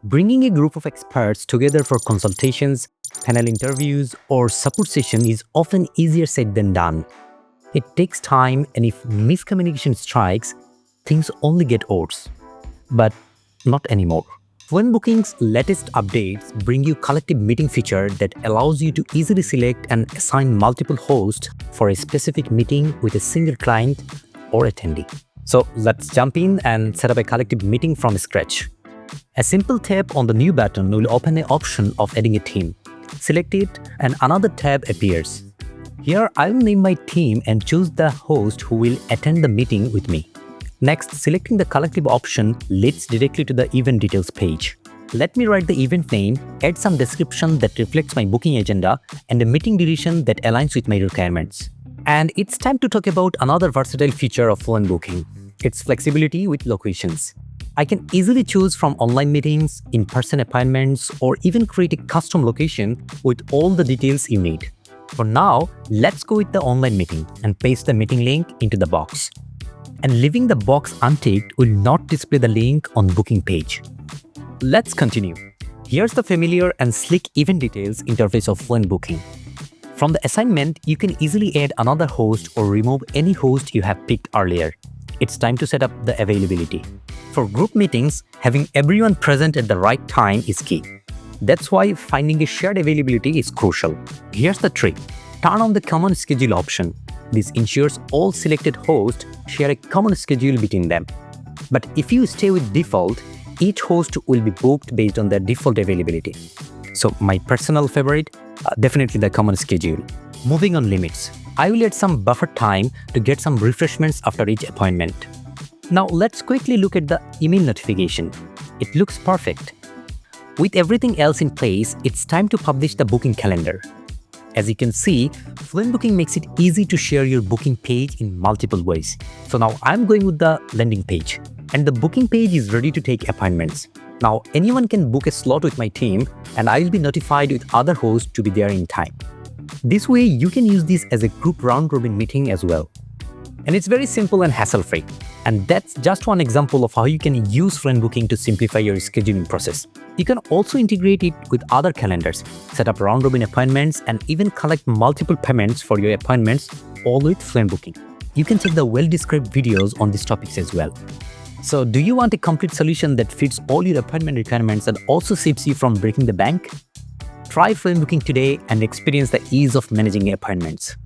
Bringing a group of experts together for consultations, panel interviews, or support session is often easier said than done. It takes time, and if miscommunication strikes, things only get worse. But not anymore. FluentBooking's latest updates bring you collective meeting feature that allows you to easily select and assign multiple hosts for a specific meeting with a single client or attendee. So let's jump in and set up a collective meeting from scratch. A simple tap on the new button will open an option of adding a team. Select it and another tab appears. Here I'll name my team and choose the host who will attend the meeting with me. Next, selecting the collective option leads directly to the event details page. Let me write the event name, add some description that reflects my booking agenda, and a meeting duration that aligns with my requirements. And it's time to talk about another versatile feature of FluentBooking. Its flexibility with locations. I can easily choose from online meetings, in-person appointments, or even create a custom location with all the details you need. For now, let's go with the online meeting and paste the meeting link into the box. And leaving the box unticked will not display the link on booking page. Let's continue. Here's the familiar and sleek event details interface of FluentBooking. From the assignment, you can easily add another host or remove any host you have picked earlier. It's time to set up the availability. For group meetings, having everyone present at the right time is key. That's why finding a shared availability is crucial. Here's the trick. Turn on the common schedule option. This ensures all selected hosts share a common schedule between them. But if you stay with default, each host will be booked based on their default availability. So my personal favorite, definitely the common schedule. Moving on limits. I will add some buffer time to get some refreshments after each appointment. Now let's quickly look at the email notification. It looks perfect. With everything else in place, it's time to publish the booking calendar. As you can see, FluentBooking makes it easy to share your booking page in multiple ways. So now I'm going with the landing page, and the booking page is ready to take appointments. Now anyone can book a slot with my team, and I'll be notified with other hosts to be there in time. This way, you can use this as a group round-robin meeting as well. And it's very simple and hassle-free. And that's just one example of how you can use FluentBooking to simplify your scheduling process. You can also integrate it with other calendars, set up round-robin appointments, and even collect multiple payments for your appointments, all with FluentBooking. You can check the well-described videos on these topics as well. So do you want a complete solution that fits all your appointment requirements and also saves you from breaking the bank? Try FluentBooking today and experience the ease of managing appointments.